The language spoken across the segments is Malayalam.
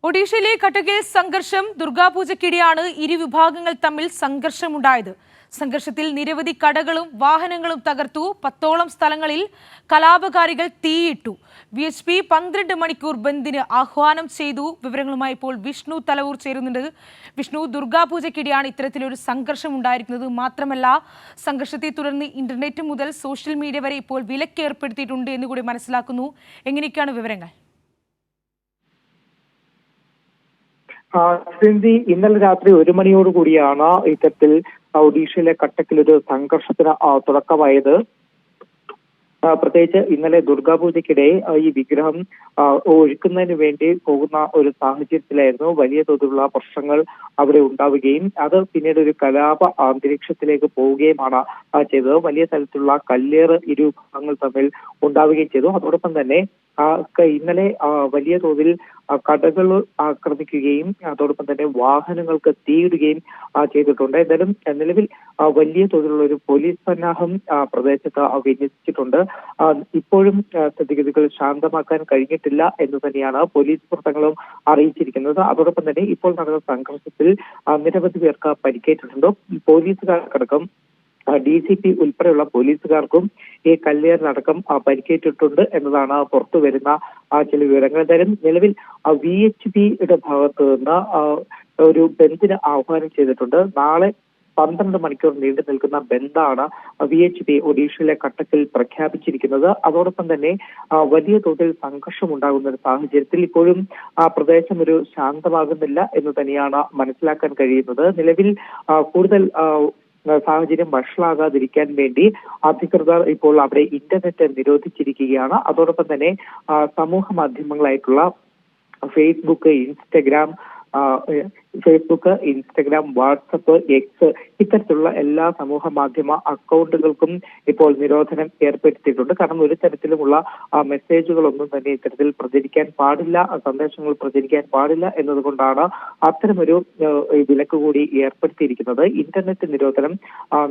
ഒഡീഷയിലെ കട്ടകിൽ സംഘർഷം. ദുർഗാപൂജയ്ക്കിടെയാണ് ഇരുവിഭാഗങ്ങൾ തമ്മിൽ സംഘർഷമുണ്ടായത്. സംഘർഷത്തിൽ നിരവധി കടകളും വാഹനങ്ങളും തകർത്തു. 10ഓളം സ്ഥലങ്ങളിൽ കലാപകാരികൾ തീയിട്ടു. VHP 12 മണിക്കൂർ ബന്ദിന് ആഹ്വാനം ചെയ്തു. വിവരങ്ങളുമായി ഇപ്പോൾ വിഷ്ണു തലവൂർ ചേരുന്നുണ്ട്. വിഷ്ണു, ദുർഗാപൂജയ്ക്കിടെയാണ് ഇത്തരത്തിലൊരു സംഘർഷം ഉണ്ടായിരിക്കുന്നത്. മാത്രമല്ല, സംഘർഷത്തെ തുടർന്ന് ഇന്റർനെറ്റ് മുതൽ സോഷ്യൽ മീഡിയ വരെ ഇപ്പോൾ വിലക്കേർപ്പെടുത്തിയിട്ടുണ്ട് എന്നുകൂടി മനസ്സിലാക്കുന്നു. എങ്ങനെയൊക്കെയാണ് വിവരങ്ങൾ? ഇന്നലെ രാത്രി 1 മണിയോടുകൂടിയാണ് ഇത്തരത്തിൽ ഒഡീഷയിലെ കട്ടക്കിൽ ഒരു സംഘർഷത്തിന് തുടക്കമായത്. പ്രത്യേകിച്ച് ഇന്നലെ ദുർഗാപൂജയ്ക്കിടെ ഈ വിഗ്രഹം ഒഴുക്കുന്നതിന് വേണ്ടി പോകുന്ന ഒരു സാഹചര്യത്തിലായിരുന്നു വലിയ തോതിലുള്ള പ്രശ്നങ്ങൾ അവിടെ ഉണ്ടാവുകയും അത് പിന്നീട് ഒരു കലാപ അന്തരീക്ഷത്തിലേക്ക് പോവുകയുമാണ് ചെയ്തത്. വലിയ തരത്തിലുള്ള കല്ലേറ് ഇരു വിഭാഗങ്ങൾ തമ്മിൽ ഉണ്ടാവുകയും ചെയ്തു. അതോടൊപ്പം തന്നെ ഇന്നലെ വലിയ തോതിൽ കടകൾ ആക്രമിക്കുകയും അതോടൊപ്പം തന്നെ വാഹനങ്ങൾക്ക് തീയിടുകയും ചെയ്തിട്ടുണ്ട്. എന്തായാലും നിലവിൽ വലിയ തോതിലുള്ള ഒരു പോലീസ് സന്നാഹം പ്രദേശത്ത് വിന്യസിച്ചിട്ടുണ്ട്. ഇപ്പോഴും സ്ഥിതിഗതികൾ ശാന്തമാക്കാൻ കഴിഞ്ഞിട്ടില്ല എന്ന് തന്നെയാണ് പോലീസ് വൃത്തങ്ങളും അറിയിച്ചിരിക്കുന്നത്. അതോടൊപ്പം തന്നെ ഇപ്പോൾ നടന്ന സംഘർഷത്തിൽ നിരവധി പേർക്ക് പരിക്കേറ്റിട്ടുണ്ട്. പോലീസുകാർക്കടക്കം DCP ഉൾപ്പെടെയുള്ള പോലീസുകാർക്കും ഈ കല്ലേറിനടക്കം പരിക്കേറ്റിട്ടുണ്ട് എന്നതാണ് പുറത്തു വരുന്ന ചില വിവരങ്ങൾ. എന്തായാലും നിലവിൽ VHPയുടെ ഭാഗത്ത് നിന്ന് ഒരു ബന്ദിന് ആഹ്വാനം ചെയ്തിട്ടുണ്ട്. നാളെ 12 മണിക്കൂർ നീണ്ടു നിൽക്കുന്ന ബന്ദാണ് VHP ഒഡീഷയിലെ കട്ടക്കിൽ പ്രഖ്യാപിച്ചിരിക്കുന്നത്. അതോടൊപ്പം തന്നെ വലിയ തോതിൽ സംഘർഷം ഉണ്ടാകുന്ന ഒരു സാഹചര്യത്തിൽ ഇപ്പോഴും ആ പ്രദേശം ഒരു ശാന്തമാകുന്നില്ല എന്ന് തന്നെയാണ് മനസ്സിലാക്കാൻ കഴിയുന്നത്. നിലവിൽ കൂടുതൽ സാഹചര്യം വഷളാകാതിരിക്കാൻ വേണ്ടി അധികൃതർ ഇപ്പോൾ അവിടെ ഇന്റർനെറ്റ് നിരോധിച്ചിരിക്കുകയാണ്. അതോടൊപ്പം തന്നെ സമൂഹ മാധ്യമങ്ങളായിട്ടുള്ള ഫേസ്ബുക്ക്, ഇൻസ്റ്റഗ്രാം, വാട്സപ്പ്, എക്സ് ഇത്തരത്തിലുള്ള എല്ലാ സമൂഹ മാധ്യമ അക്കൗണ്ടുകൾക്കും ഇപ്പോൾ നിരോധനം ഏർപ്പെടുത്തിയിട്ടുണ്ട്. കാരണം ഒരു തരത്തിലുമുള്ള മെസ്സേജുകളൊന്നും തന്നെ ഇത്തരത്തിൽ പ്രചരിക്കാൻ പാടില്ല, സന്ദേശങ്ങൾ പ്രചരിക്കാൻ പാടില്ല എന്നതുകൊണ്ടാണ് അത്തരമൊരു വിലക്ക് കൂടി ഏർപ്പെടുത്തിയിരിക്കുന്നത്. ഇന്റർനെറ്റ് നിരോധനം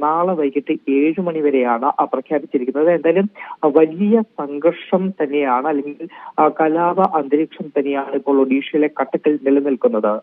നാളെ വൈകിട്ട് 7 മണി വരെയാണ് പ്രഖ്യാപിച്ചിരിക്കുന്നത്. എന്തായാലും വലിയ സംഘർഷം തന്നെയാണ്, അല്ലെങ്കിൽ കലാപ അന്തരീക്ഷം തന്നെയാണ് ഇപ്പോൾ ഒഡീഷയിലെ കട്ടക്കിൽ നിലനിൽക്കുന്നത്.